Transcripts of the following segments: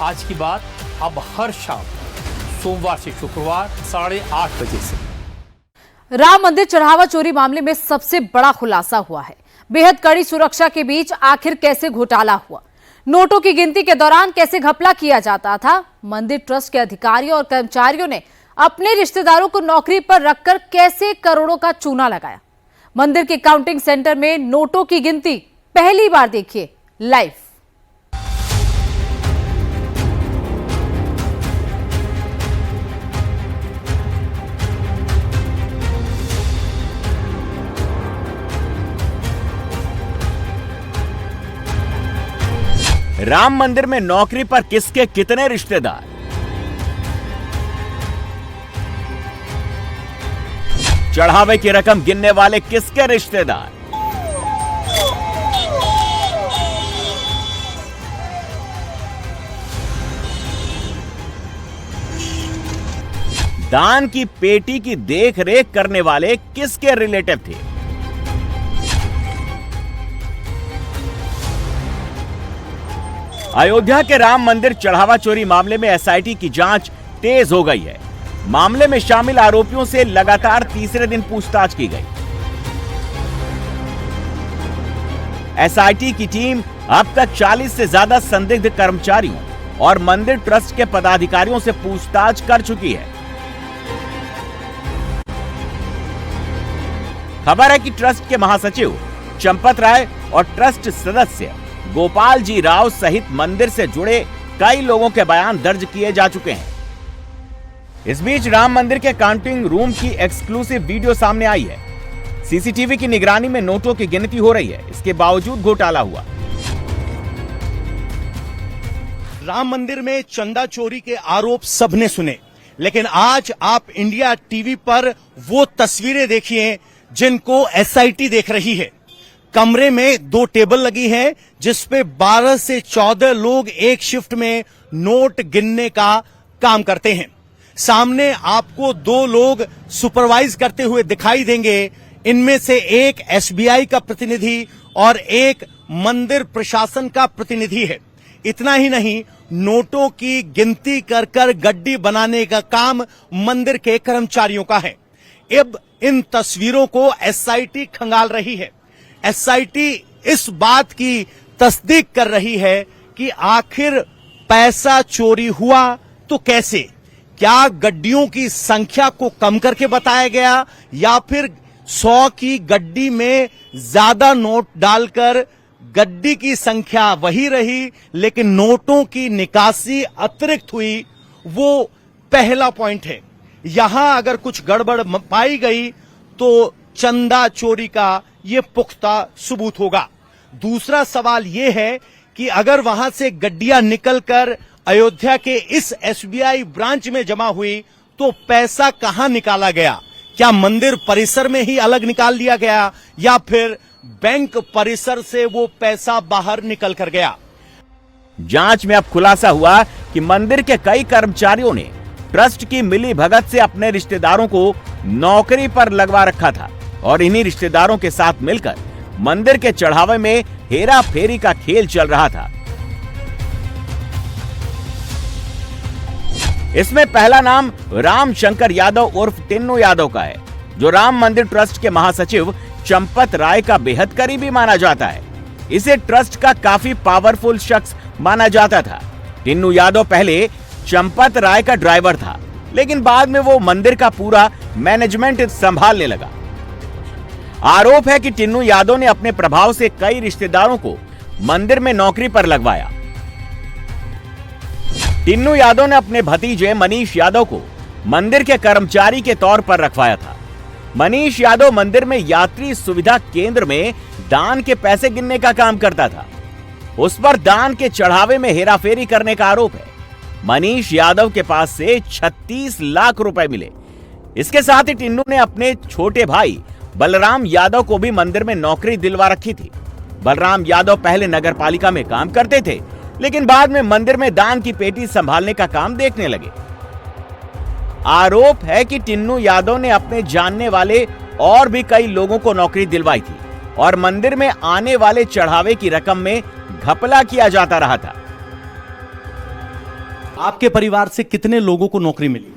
आज की बात अब हर शाम सोमवार से शुक्रवार 8:30 बजे से। राम मंदिर चढ़ावा चोरी मामले में सबसे बड़ा खुलासा हुआ है। बेहद कड़ी सुरक्षा के बीच आखिर कैसे घोटाला हुआ, नोटों की गिनती के दौरान कैसे घपला किया जाता था, मंदिर ट्रस्ट के अधिकारियों और कर्मचारियों ने अपने रिश्तेदारों को नौकरी पर रखकर कैसे करोड़ों का चूना लगाया। मंदिर के काउंटिंग सेंटर में नोटों की गिनती पहली बार देखिए लाइव। राम मंदिर में नौकरी पर किसके कितने रिश्तेदार, चढ़ावे की रकम गिनने वाले किसके रिश्तेदार, दान की पेटी की देख रेख करने वाले किसके रिलेटिव थे। अयोध्या के राम मंदिर चढ़ावा चोरी मामले में एसआईटी की जांच तेज हो गई है। मामले में शामिल आरोपियों से लगातार तीसरे दिन पूछताछ की गई। एसआईटी की टीम अब तक 40 से ज्यादा संदिग्ध कर्मचारियों और मंदिर ट्रस्ट के पदाधिकारियों से पूछताछ कर चुकी है। खबर है कि ट्रस्ट के महासचिव चंपत राय और ट्रस्ट सदस्य गोपाल जी राव सहित मंदिर से जुड़े कई लोगों के बयान दर्ज किए जा चुके हैं। इस बीच राम मंदिर के काउंटिंग रूम की एक्सक्लूसिव वीडियो सामने आई है। सीसीटीवी की निगरानी में नोटों की गिनती हो रही है, इसके बावजूद घोटाला हुआ। राम मंदिर में चंदा चोरी के आरोप सबने सुने, लेकिन आज आप इंडिया टीवी पर वो तस्वीरें देखिए जिनको एसआईटी देख रही है। कमरे में 2 टेबल लगी है जिसपे 12 से 14 लोग एक शिफ्ट में नोट गिनने का काम करते हैं। सामने आपको 2 लोग सुपरवाइज करते हुए दिखाई देंगे। इनमें से एक एसबीआई का प्रतिनिधि और एक मंदिर प्रशासन का प्रतिनिधि है। इतना ही नहीं, नोटों की गिनती कर कर गड्डी बनाने का काम मंदिर के कर्मचारियों का है। अब इन तस्वीरों को एसआईटी खंगाल रही है। एसआईटी इस बात की तस्दीक कर रही है कि आखिर पैसा चोरी हुआ तो कैसे, क्या गड्डियों की संख्या को कम करके बताया गया या फिर 100 की गड्डी में ज्यादा नोट डालकर गड्डी की संख्या वही रही लेकिन नोटों की निकासी अतिरिक्त हुई। वो पहला पॉइंट है। यहां अगर कुछ गड़बड़ पाई गई तो चंदा चोरी का ये पुख्ता सबूत होगा। दूसरा सवाल ये है कि अगर वहां से गड्डियां निकलकर अयोध्या के इस एसबीआई ब्रांच में जमा हुई तो पैसा कहां निकाला गया? क्या मंदिर परिसर में ही अलग निकाल लिया गया या फिर बैंक परिसर से वो पैसा बाहर निकल कर गया? जांच में अब खुलासा हुआ कि मंदिर के कई कर्मचारियों ने ट्रस्ट की मिली भगत से अपने रिश्तेदारों को नौकरी पर लगवा रखा था और इन्हीं रिश्तेदारों के साथ मिलकर मंदिर के चढ़ावे में हेरा फेरी का खेल चल रहा था। इसमें पहला नाम राम शंकर यादव उर्फ टिन्नू यादव का है, जो राम मंदिर ट्रस्ट के महासचिव चंपत राय का बेहद करीबी माना जाता है। इसे ट्रस्ट का काफी पावरफुल शख्स माना जाता था। टिन्नू यादव पहले चंपत राय का ड्राइवर था, लेकिन बाद में वो मंदिर का पूरा मैनेजमेंट संभालने लगा। आरोप है कि टिन्नू यादव ने अपने प्रभाव से कई रिश्तेदारों को मंदिर में नौकरी पर लगवाया। टिन्नू यादव ने अपने भतीजे मनीष यादव को मंदिर के कर्मचारी के तौर पर रखवाया था। मनीष यादव मंदिर में यात्री सुविधा केंद्र में दान के पैसे गिनने का काम करता था। उस पर दान के चढ़ावे में हेराफेरी करने का आरोप है। मनीष यादव के पास से 36 लाख रुपए मिले। इसके साथ ही टिन्नू ने अपने छोटे भाई बलराम यादव को भी मंदिर में नौकरी दिलवा रखी थी। बलराम यादव पहले नगर पालिका में काम करते थे, लेकिन बाद में मंदिर में दान की पेटी संभालने का काम देखने लगे। आरोप है कि टिन्नू यादव ने अपने जानने वाले और भी कई लोगों को नौकरी दिलवाई थी और मंदिर में आने वाले चढ़ावे की रकम में घपला किया जाता रहा था। आपके परिवार से कितने लोगों को नौकरी मिली?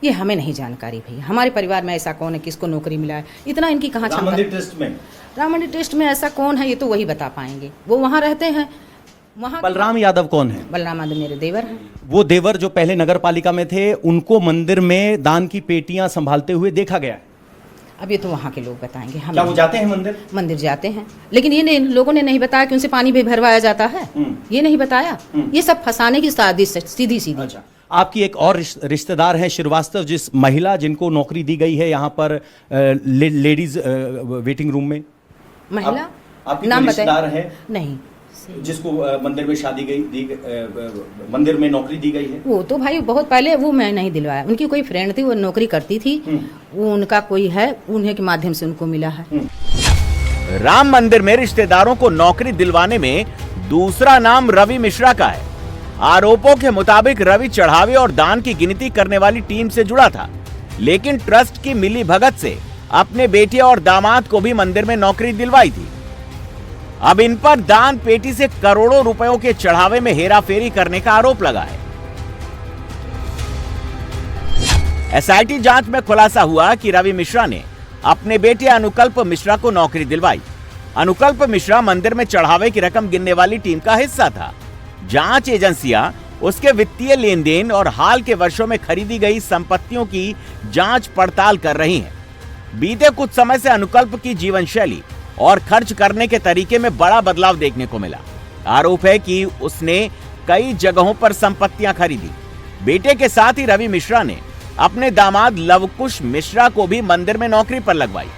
ये हमें नहीं जानकारी भैया। हमारे परिवार में ऐसा कौन है किसको नौकरी मिला है, इतना इनकी कहाँ राम क्षमता। मंदिर ट्रस्ट में राम मंदिर ट्रस्ट में ऐसा कौन है ये तो वही बता पाएंगे, वो वहाँ रहते हैं। वहाँ बलराम यादव कौन है? बलराम यादव मेरे देवर हैं। वो देवर जो पहले नगर पालिका में थे, उनको मंदिर में दान की पेटियां संभालते हुए देखा गया है। अब ये तो वहाँ के लोग बताएंगे। हम क्या वो जाते हैं मंदिर? मंदिर जाते हैं, लेकिन ये इन लोगों ने नहीं बताया कि उनसे पानी भी भरवाया जाता है, ये नहीं बताया। ये सब फंसाने की साजिश, सीधी सीधी। अच्छा, आपकी एक और रिश्तेदार है श्रीवास्तव, जिस महिला जिनको नौकरी दी गई है यहाँ पर लेडीज वेटिंग रूम में। महिला आपकी नाम रिश्तेदार बताए? है नहीं, जिसको मंदिर में मंदिर में नौकरी दी गई है। वो तो भाई बहुत पहले, वो मैं नहीं दिलवाया। उनकी कोई फ्रेंड थी, वो नौकरी करती थी, वो उनका कोई है, उन्हीं के माध्यम से उनको मिला है। राम मंदिर में रिश्तेदारों को नौकरी दिलवाने में दूसरा नाम रवि मिश्रा का है। आरोपों के मुताबिक रवि चढ़ावे और दान की गिनती करने वाली टीम से जुड़ा था, लेकिन ट्रस्ट की मिली भगत से अपने बेटे और दामाद को भी मंदिर में नौकरी दिलवाई थी। अब इन पर दान पेटी से करोड़ों रुपयों के चढ़ावे में हेराफेरी करने का आरोप लगा है। एसआईटी जांच में खुलासा हुआ कि रवि मिश्रा ने अपने बेटे अनुकल्प मिश्रा को नौकरी दिलवाई। अनुकल्प मिश्रा मंदिर में चढ़ावे की रकम गिनने वाली टीम का हिस्सा था। जांच एजेंसियां उसके वित्तीय लेन देन और हाल के वर्षों में खरीदी गई संपत्तियों की जांच पड़ताल कर रही हैं। बीते कुछ समय से अनुकल्प की जीवन शैली और खर्च करने के तरीके में बड़ा बदलाव देखने को मिला। आरोप है कि उसने कई जगहों पर संपत्तियां खरीदी। बेटे के साथ ही रवि मिश्रा ने अपने दामाद लवकुश मिश्रा को भी मंदिर में नौकरी पर लगवाई।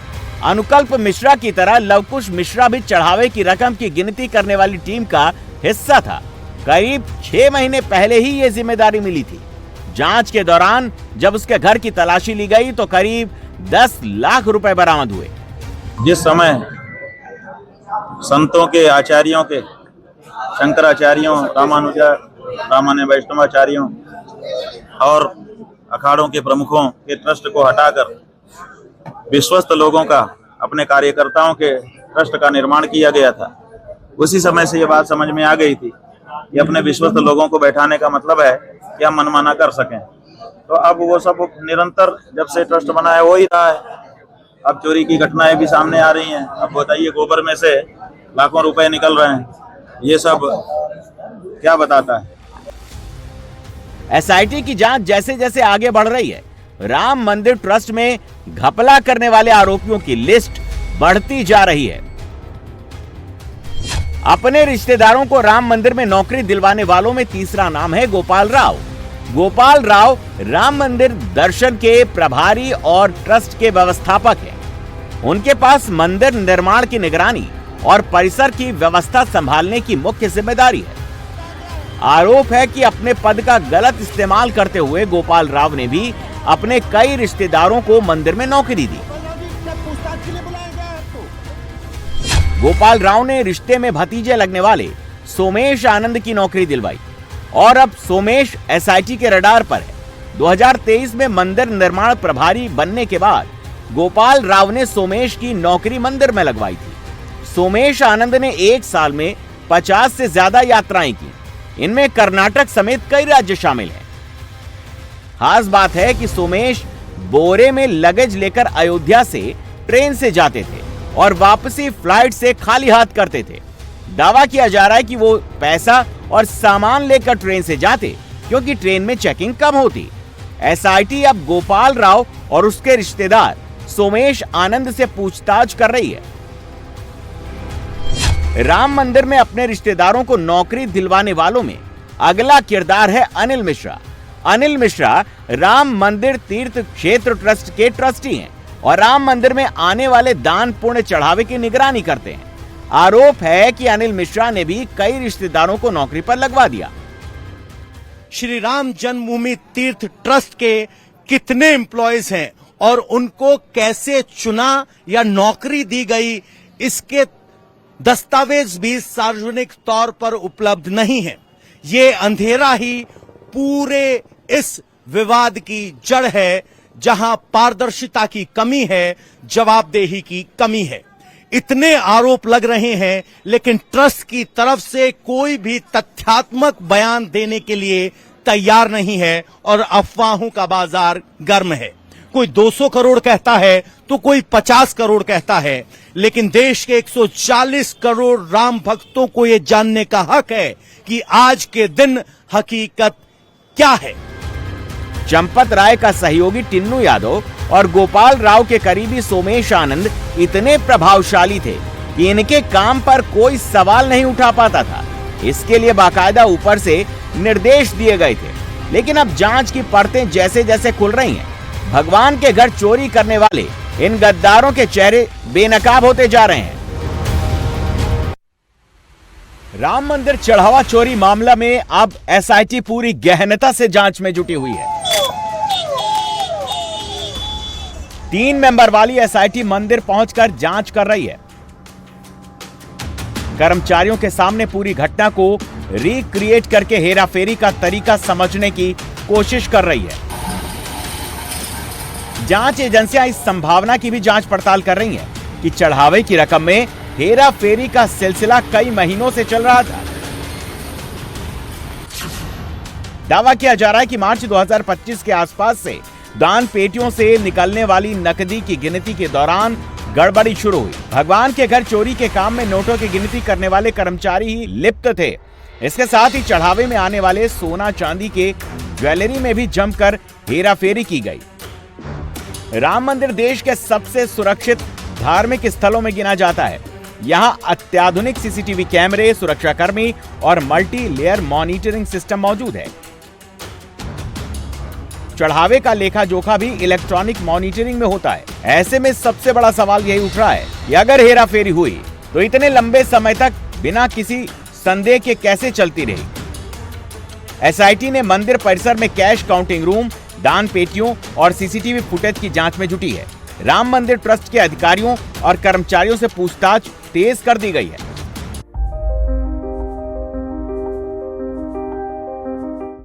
अनुकल्प मिश्रा की तरह लवकुश मिश्रा भी चढ़ावे की रकम की गिनती करने वाली टीम का हिस्सा था। करीब 6 महीने पहले ही ये जिम्मेदारी मिली थी। जांच के दौरान जब उसके घर की तलाशी ली गई तो करीब 10 लाख रुपए बरामद हुए। जिस समय संतों के, आचार्यों के, शंकराचार्यों, रामानुज वैष्णवाचार्यों और अखाड़ों के प्रमुखों के ट्रस्ट को हटाकर विश्वस्त लोगों का, अपने कार्यकर्ताओं के ट्रस्ट का निर्माण किया गया था, उसी समय से ये बात समझ में आ गई थी कि अपने विश्वस्त लोगों को बैठाने का मतलब है कि हम मनमाना कर सकें। तो अब वो सब निरंतर जब से ट्रस्ट बना है हो ही रहा है। अब चोरी की घटनाएं भी सामने आ रही हैं। अब बताइए, गोबर में से लाखों रुपए निकल रहे हैं, ये सब क्या बताता है? एसआईटी की जांच जैसे जैसे आगे बढ़ रही है, राम मंदिर ट्रस्ट में घपला करने वाले आरोपियों की लिस्ट बढ़ती जा रही है। अपने रिश्तेदारों को राम मंदिर में नौकरी दिलवाने वालों में तीसरा नाम है गोपाल राव। गोपाल राव राम मंदिर दर्शन के प्रभारी और ट्रस्ट के व्यवस्थापक हैं। उनके पास मंदिर निर्माण की निगरानी और परिसर की व्यवस्था संभालने की मुख्य जिम्मेदारी है। आरोप है कि अपने पद का गलत इस्तेमाल करते हुए गोपाल राव ने भी अपने कई रिश्तेदारों को मंदिर में नौकरी दी। गोपाल राव ने रिश्ते में भतीजे लगने वाले सोमेश आनंद की नौकरी दिलवाई और अब सोमेश एसआईटी के रडार पर है। 2023 में मंदिर निर्माण प्रभारी बनने के बाद गोपाल राव ने सोमेश की नौकरी मंदिर में लगवाई थी। सोमेश आनंद ने 1 साल में 50 से ज्यादा यात्राएं की। इनमें कर्नाटक समेत कई राज्य शामिल हैं। खास बात है कि सोमेश बोरे में लगेज लेकर अयोध्या से ट्रेन से जाते थे और वापसी फ्लाइट से खाली हाथ करते थे। दावा किया जा रहा है कि वो पैसा और सामान लेकर ट्रेन से जाते क्योंकि ट्रेन में चेकिंग कम होती। एसआईटी अब गोपाल राव और उसके रिश्तेदार सोमेश आनंद से पूछताछ कर रही है। राम मंदिर में अपने रिश्तेदारों को नौकरी दिलवाने वालों में अगला किरदार है अनिल मिश्रा। अनिल मिश्रा राम मंदिर तीर्थ क्षेत्र ट्रस्ट के ट्रस्टी हैं और राम मंदिर में आने वाले दान पुण्य चढ़ावे की निगरानी करते हैं। आरोप है कि अनिल मिश्रा ने भी कई रिश्तेदारों को नौकरी पर लगवा दिया। श्री राम जन्मभूमि तीर्थ ट्रस्ट के कितने एम्प्लॉयज हैं और उनको कैसे चुना या नौकरी दी गई, इसके दस्तावेज भी सार्वजनिक तौर पर उपलब्ध नहीं है। ये अंधेरा ही पूरे इस विवाद की जड़ है, जहां पारदर्शिता की कमी है, जवाबदेही की कमी है। इतने आरोप लग रहे हैं, लेकिन ट्रस्ट की तरफ से कोई भी तथ्यात्मक बयान देने के लिए तैयार नहीं है और अफवाहों का बाजार गर्म है। कोई 200 करोड़ कहता है तो कोई 50 करोड़ कहता है, लेकिन देश के 140 करोड़ राम भक्तों को यह जानने का हक है कि आज के दिन हकीकत क्या है। चंपत राय का सहयोगी टिन्नू यादव और गोपाल राव के करीबी सोमेश आनंद इतने प्रभावशाली थे कि इनके काम पर कोई सवाल नहीं उठा पाता था। इसके लिए बाकायदा ऊपर से निर्देश दिए गए थे। लेकिन अब जांच की परतें जैसे जैसे खुल रही हैं, भगवान के घर चोरी करने वाले इन गद्दारों के चेहरे बेनकाब होते जा रहे हैं। राम मंदिर चढ़ावा चोरी मामला में अब एसआईटी पूरी गहनता से जांच में जुटी हुई है। 3 मेंबर वाली एसआईटी मंदिर पहुंचकर जांच कर रही है। कर्मचारियों के सामने पूरी घटना को रिक्रिएट करके हेराफेरी का तरीका समझने की कोशिश कर रही है। जांच एजेंसियां इस संभावना की भी जांच पड़ताल कर रही हैं कि चढ़ावे की रकम में हेराफेरी का सिलसिला कई महीनों से चल रहा था। दावा किया जा रहा है कि मार्च 2025 के आसपास से दान पेटियों से निकलने वाली नकदी की गिनती के दौरान गड़बड़ी शुरू हुई। भगवान के घर चोरी के काम में नोटों की गिनती करने वाले कर्मचारी ही लिप्त थे। इसके साथ ही चढ़ावे में आने वाले सोना चांदी के ज्वेलरी में भी जमकर हेराफेरी की गई। राम मंदिर देश के सबसे सुरक्षित धार्मिक स्थलों में गिना जाता है। यहाँ अत्याधुनिक सीसीटीवी कैमरे, सुरक्षाकर्मी और मल्टी लेयर मॉनिटरिंग सिस्टम मौजूद है। चढ़ावे का लेखा जोखा भी इलेक्ट्रॉनिक मॉनिटरिंग में होता है। ऐसे में सबसे बड़ा सवाल यही उठ रहा है कि अगर हेराफेरी हुई तो इतने लंबे समय तक बिना किसी संदेह के कैसे चलती रही। एसआईटी ने मंदिर परिसर में कैश काउंटिंग रूम, दान पेटियों और सीसीटीवी फुटेज की जांच में जुटी है। राम मंदिर ट्रस्ट के अधिकारियों और कर्मचारियों से पूछताछ तेज कर दी गई है।